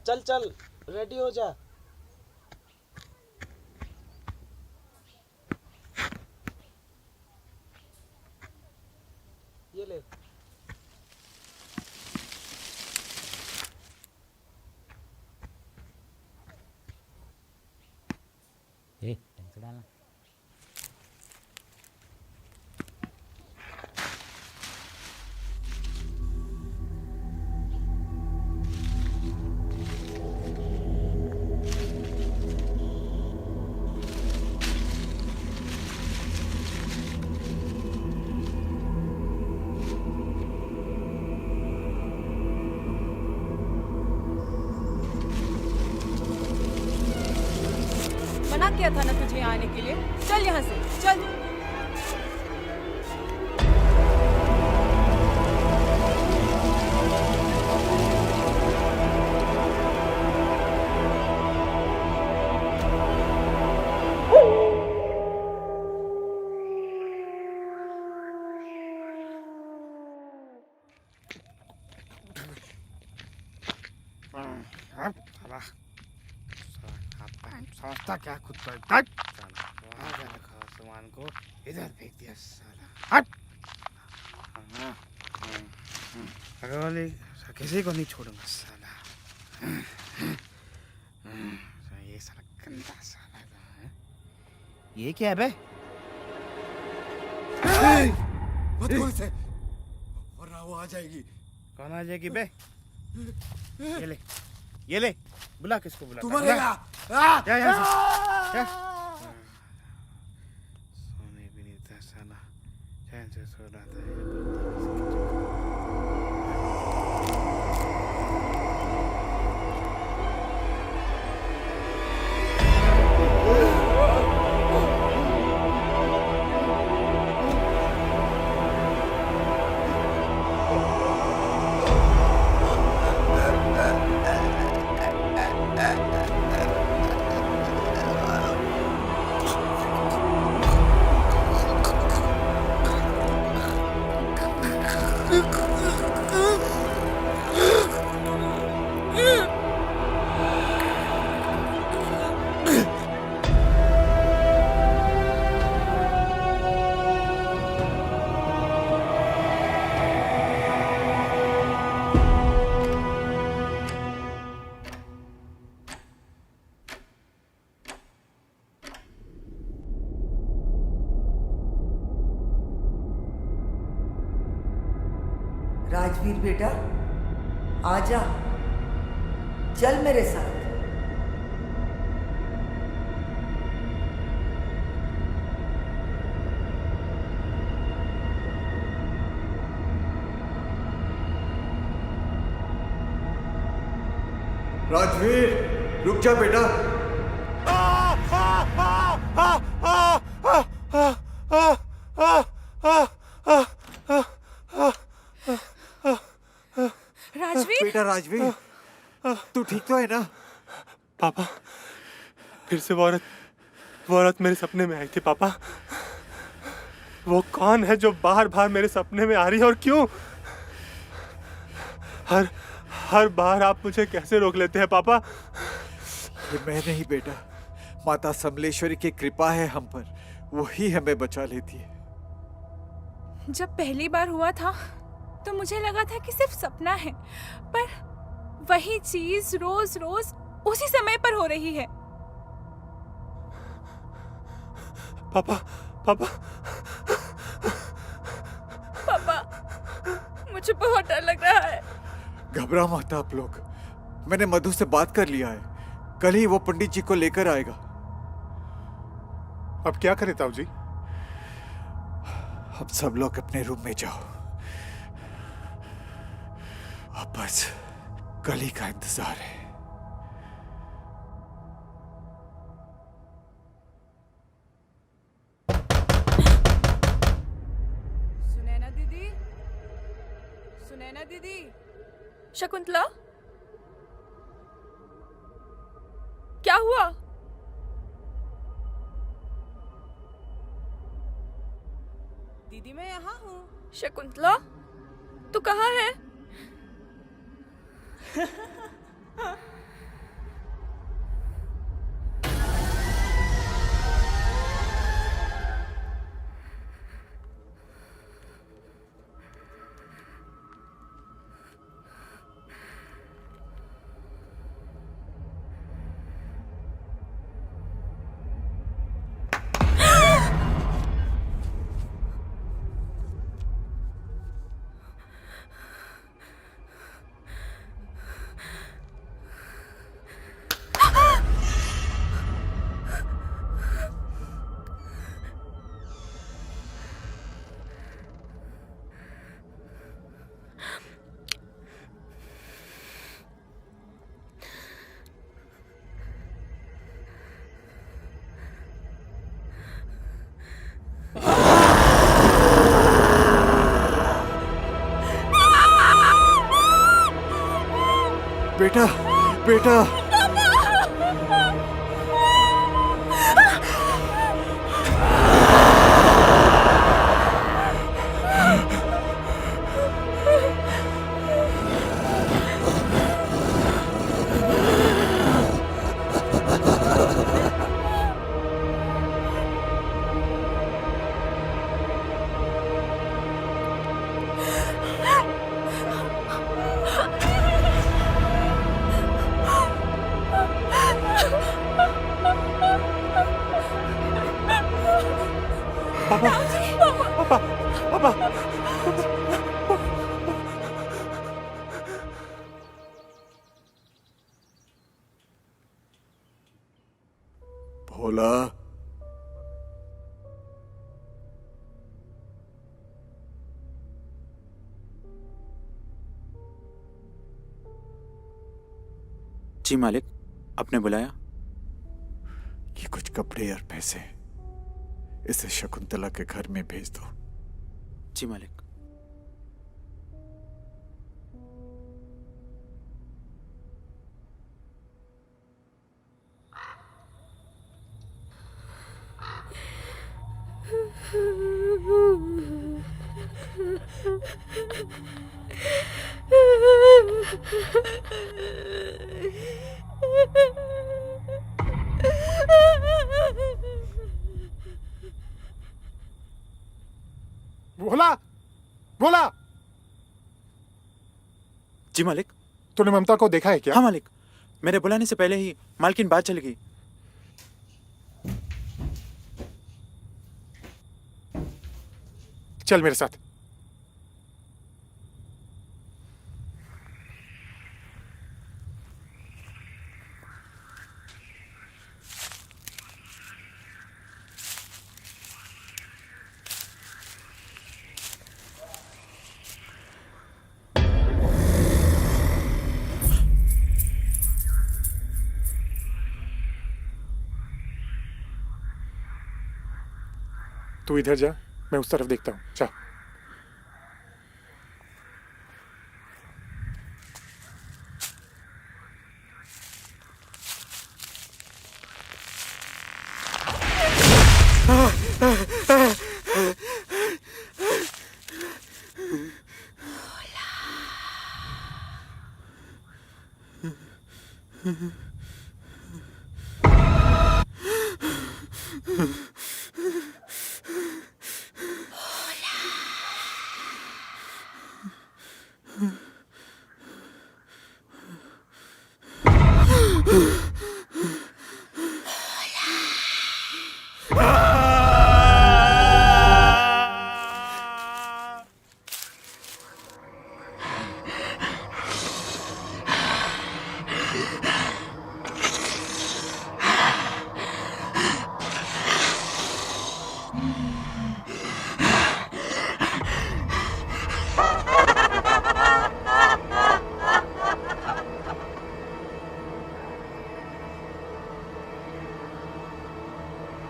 चल चल रेडी हो जा। ये ले। ढंग से डालना। मना किया था ना तुझे यहाँ आने के लिए। चल यहाँ से चल। समझता क्या खुद पर? सामान को इधर फेंक दिया साला। हट। अगर वाले किसी को नहीं छोड़ूंगा साला। ये साला गंदा साला है। ये क्या है बे? मत बोल से, वरना वो आ जाएगी। कौन आ जाएगी बे? ये ले बुला। किसको बुला? तू मरेगा। जा यहाँ से जा। सोने भी नहीं था साला, चैन से सो रहा था। राजवीर बेटा, आजा, चल मेरे साथ। राजवीर रुक जा बेटा। राजवीर, बेटा राजवीर, तू ठीक तो है ना? पापा, फिर से वो औरत मेरे सपने में आई थी पापा। वो कौन है जो बार बार मेरे सपने में आ रही है और क्यों? हर बार आप मुझे कैसे रोक लेते हैं पापा? ये मैं नहीं बेटा, माता समलेश्वरी की कृपा है हम पर, वही हमें बचा लेती है। जब पहली बार हुआ था तो मुझे लगा था कि सिर्फ सपना है, पर वही चीज रोज रोज उसी समय पर हो रही है। पापा पापा पापा, मुझे बहुत डर लग रहा है। घबरा मत आप लोग, मैंने मधु से बात कर लिया है, कल ही वो पंडित जी को लेकर आएगा। अब क्या करें ताऊ जी? अब सब लोग अपने रूम में जाओ, अब बस कल ही का इंतजार है। सुनैना दीदी, सुनैना दीदी। शकुंतला, क्या हुआ? दीदी मैं यहाँ हूँ। शकुंतला, तू कहाँ है? बेटा बेटा भोला जी मालिक, आपने बुलाया? ये कुछ कपड़े और पैसे इसे शकुंतला के घर में भेज दो। जी मालिक। भोला, भोला, जी मालिक। तूने ममता को देखा है क्या? हाँ मालिक, मेरे बुलाने से पहले ही मालकिन बात चली गई। चल मेरे साथ। तू इधर जा, मैं उस तरफ देखता हूँ। जा।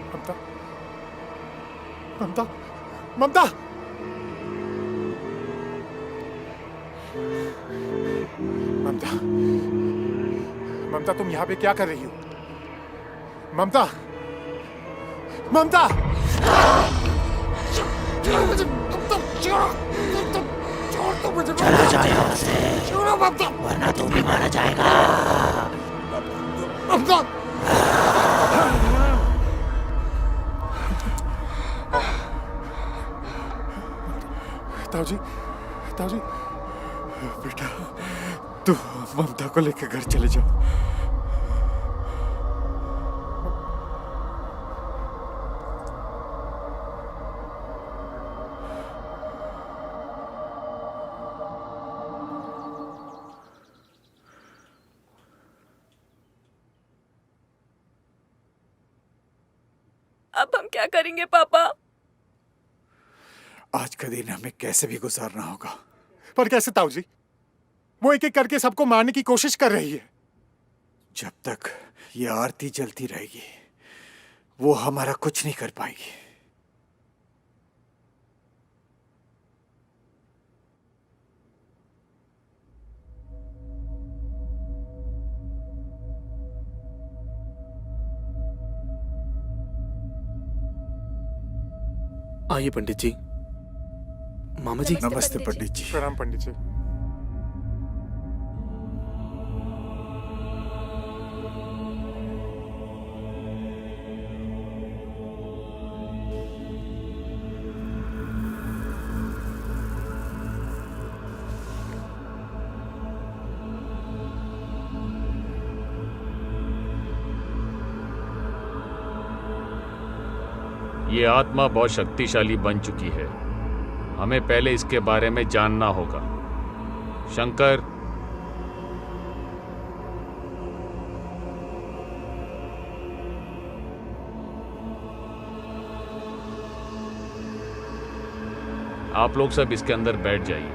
ममता, ममता, ममता, ममता, ममता, तुम यहाँ पे क्या कर रही हो? ममता, ममता, चला जा यहाँ से, वरना तू भी मारा जाएगा। ममता, ताऊजी, ताऊजी, बेटा तू ममता को लेकर घर चले जाओ। अब हम क्या करेंगे पापा? आज का दिन हमें कैसे भी गुजारना होगा। पर कैसे ताऊजी? वो एक एक करके सबको मारने की कोशिश कर रही है। जब तक ये आरती जलती रहेगी वो हमारा कुछ नहीं कर पाएगी। आइए पंडित जी। मामा जी। नमस्ते पंडित जी। प्रणाम पंडित जी। ये आत्मा बहुत शक्तिशाली बन चुकी है। हमें पहले इसके बारे में जानना होगा। शंकर, आप लोग सब इसके अंदर बैठ जाइए।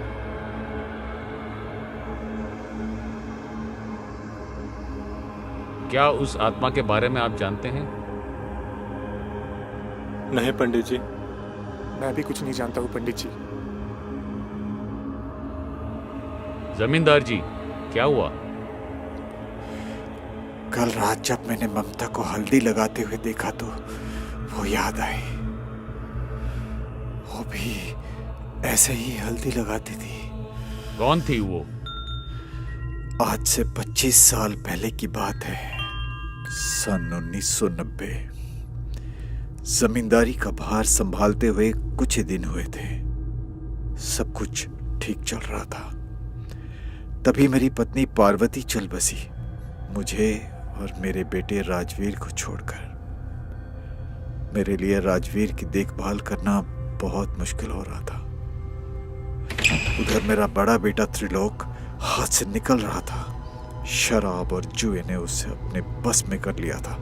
क्या उस आत्मा के बारे में आप जानते हैं? नहीं पंडित जी। मैं भी कुछ नहीं जानता हूँ पंडित जी। जमींदार जी, क्या हुआ? कल रात जब मैंने ममता को हल्दी लगाते हुए देखा तो वो याद आई। वो भी ऐसे ही हल्दी लगाती थी। कौन थी वो? आज से 25 साल पहले की बात है। सन 1990। जमींदारी का भार संभालते हुए कुछ ही दिन हुए थे। सब कुछ ठीक चल रहा था। तभी मेरी पत्नी पार्वती चल बसी, मुझे और मेरे बेटे राजवीर को छोड़कर। मेरे लिए राजवीर की देखभाल करना बहुत मुश्किल हो रहा था। उधर मेरा बड़ा बेटा त्रिलोक हाथ से निकल रहा था। शराब और जुए ने उसे अपने बस में कर लिया था।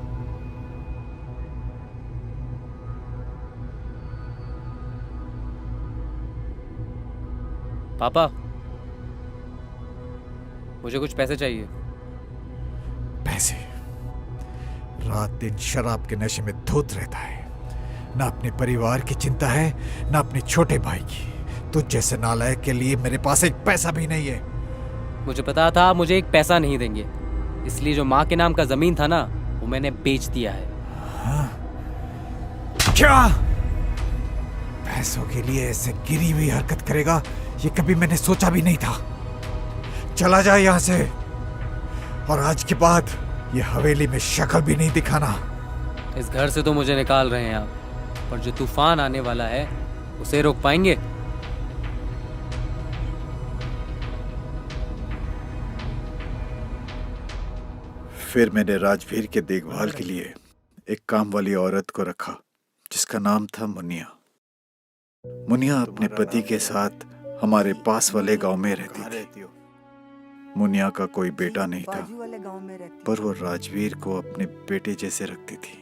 पापा, मुझे कुछ पैसे चाहिए। पैसे? रात दिन शराब के नशे में धुत रहता है। ना अपने परिवार की चिंता है, ना अपने छोटे भाई की। तुझ जैसे नालायक के लिए मेरे पास एक पैसा भी नहीं है। मुझे पता था आप मुझे एक पैसा नहीं देंगे, इसलिए जो माँ के नाम का जमीन था ना, वो मैंने बेच दिया है। हाँ? क्या? पैसों के लिए ऐसे गिरी हुई हरकत करेगा, ये कभी मैंने सोचा भी नहीं था। चला जा यहाँ से, और आज के बाद ये हवेली में शक्ल भी नहीं दिखाना। इस घर से तो मुझे निकाल रहे हैं आप, पर जो तूफान आने वाला है उसे रोक पाएंगे? फिर मैंने राजवीर के देखभाल के लिए एक काम वाली औरत को रखा, जिसका नाम था मुनिया। मुनिया अपने पति के साथ हमारे पास वाले गांव में रहती थी। मुनिया का कोई बेटा नहीं था, पर वो राजवीर को अपने बेटे जैसे रखती थी।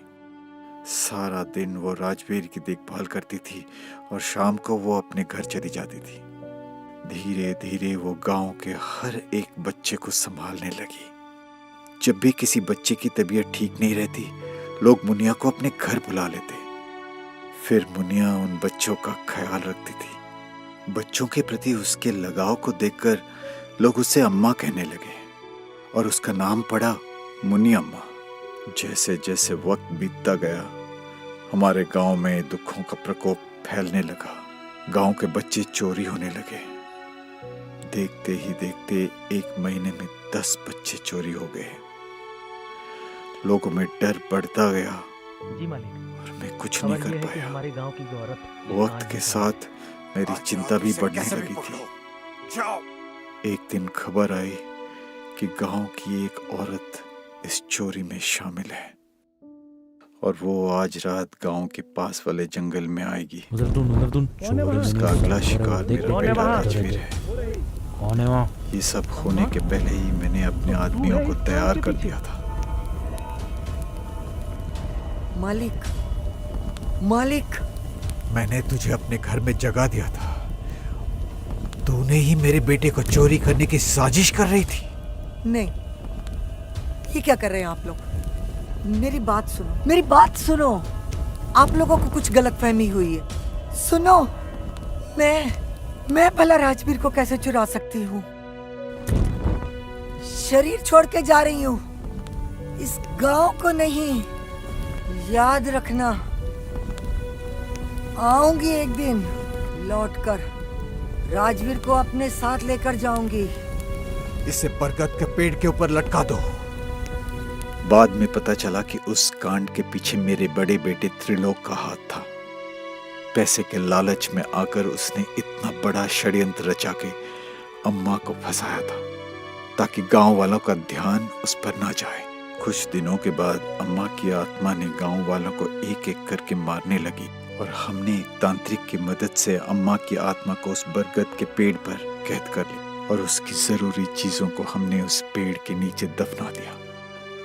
सारा दिन वो राजवीर की देखभाल करती थी और शाम को वो अपने घर चली जाती थी। धीरे धीरे वो गांव के हर एक बच्चे को संभालने लगी। जब भी किसी बच्चे की तबीयत ठीक नहीं रहती, लोग मुनिया को अपने घर बुला लेते। फिर मुनिया उन बच्चों का ख्याल रखती थी। बच्चों के प्रति उसके लगाव को देखकर लोग उसे अम्मा कहने लगे और उसका नाम पड़ा मुनी अम्मा। जैसे जैसे वक्त बीतता गया, हमारे गांव में दुखों का प्रकोप फैलने लगा। गांव के बच्चे चोरी होने लगे। देखते ही देखते 1 महीने में 10 बच्चे चोरी हो गए। लोगों में डर बढ़ता गया जी मालिक, और मैं कुछ नहीं कर पाया। हमारे गांव की औरत वक्त के साथ मेरी चिंता भी बढ़ने लगी थी। एक दिन खबर आई कि गांव की एक औरत इस चोरी में शामिल है और वो आज रात गांव के पास वाले जंगल में आएगी। और उसका अगला शिकार मेरा बेटा राजवीर है। कौन है वहाँ? ये सब होने के पहले ही मैंने अपने आदमियों को तैयार कर दिया था। मालिक, मालिक, मैंने तुझे अपने घर में जगा दिया था। तूने ही मेरे बेटे को चोरी करने की साजिश कर रही थी। नहीं, ये क्या कर रहे हैं आप लोग? मेरी बात सुनो, मेरी बात सुनो। आप लोगों को कुछ गलतफहमी हुई है। सुनो, मैं भला राजवीर को कैसे चुरा सकती हूँ? शरीर छोड़ के जा रही हूँ, इस गांव को नहीं। याद रखना, आऊंगी एक दिन लौटकर, राजवीर को अपने साथ लेकर जाऊंगी। इसे बरगद के पेड़ के ऊपर लटका दो। बाद में पता चला कि उस कांड के पीछे मेरे बड़े बेटे त्रिलोक का हाथ था। पैसे के लालच में आकर उसने इतना बड़ा षड्यंत्र रचा के अम्मा को फंसाया था ताकि गांव वालों का ध्यान उस पर ना जाए। कुछ दिनों के बाद अम्मा की आत्मा ने गांव वालों को एक एक करके मारने लगी और हमने एक तांत्रिक की मदद से अम्मा की आत्मा को उस बरगद के पेड़ पर कैद कर ली और उसकी जरूरी चीजों को हमने उस पेड़ के नीचे दफना दिया।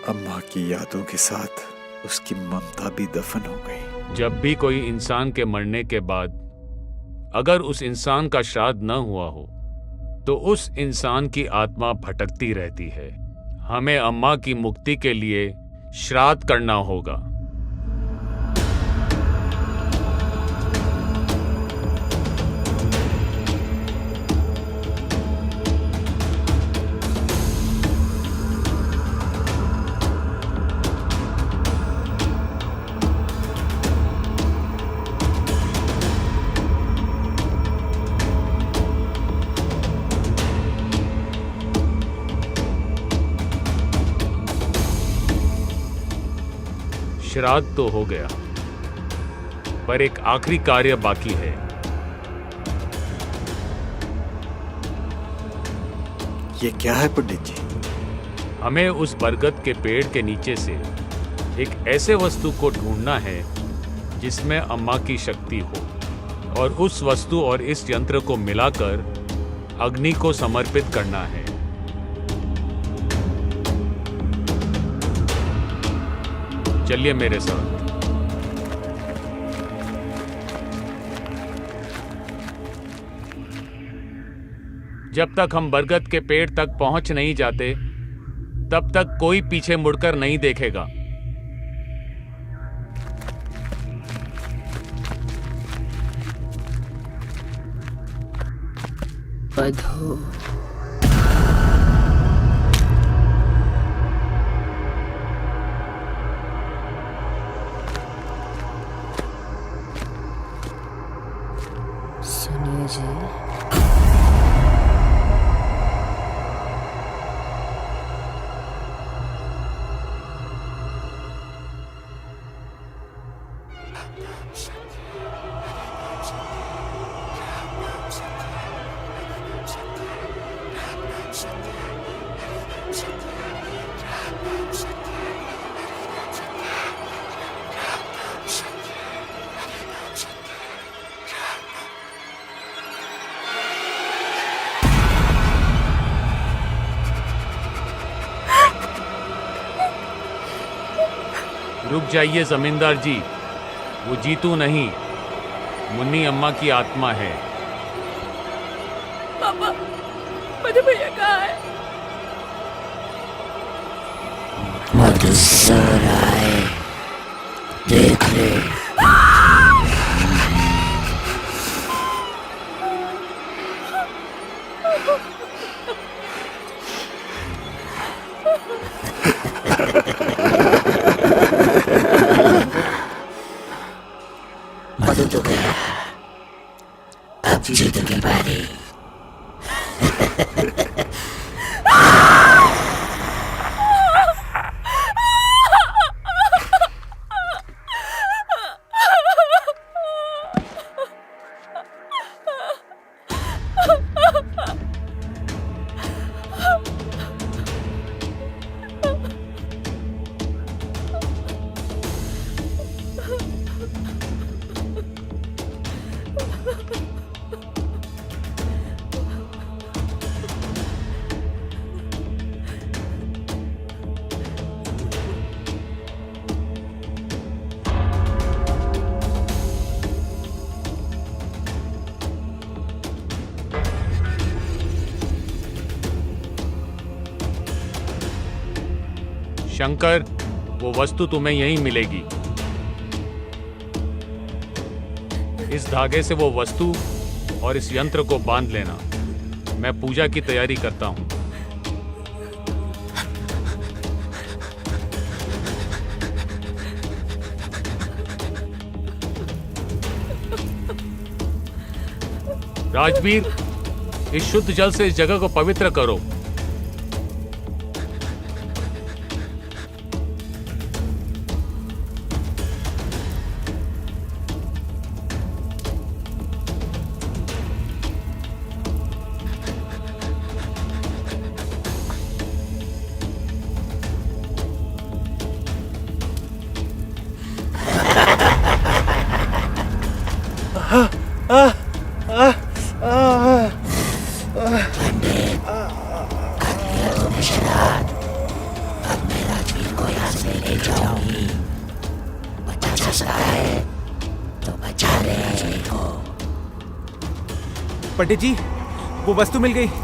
अम्मा की यादों के साथ उसकी ममता भी दफन हो गई। जब भी कोई इंसान के मरने के बाद अगर उस इंसान का श्राद्ध न हुआ हो तो उस इंसान की आत्मा भटकती रहती है। हमें अम्मा की मुक्ति के लिए श्राद्ध करना होगा। श्राद्ध तो हो गया, पर एक आखिरी कार्य बाकी है। ये क्या है पंडित जी? हमें उस बरगद के पेड़ के नीचे से एक ऐसे वस्तु को ढूंढना है जिसमें अम्मा की शक्ति हो और उस वस्तु और इस यंत्र को मिलाकर अग्नि को समर्पित करना है। चलिए मेरे साथ। जब तक हम बरगद के पेड़ तक पहुंच नहीं जाते तब तक कोई पीछे मुड़कर नहीं देखेगा। बधो सुनिए जी, रुक जाइए जमींदार जी, वो जीतू नहीं, मुन्नी अम्मा की आत्मा है। पापा, मधु भैया कहाँ है? मधुसराय देख ले। मधु तो गया, अब जीत की बारी। शंकर, वो वस्तु तुम्हें यहीं मिलेगी। इस धागे से वो वस्तु और इस यंत्र को बांध लेना। मैं पूजा की तैयारी करता हूं। राजवीर, इस शुद्ध जल से इस जगह को पवित्र करो। पंडित जी, वो वस्तु मिल गई।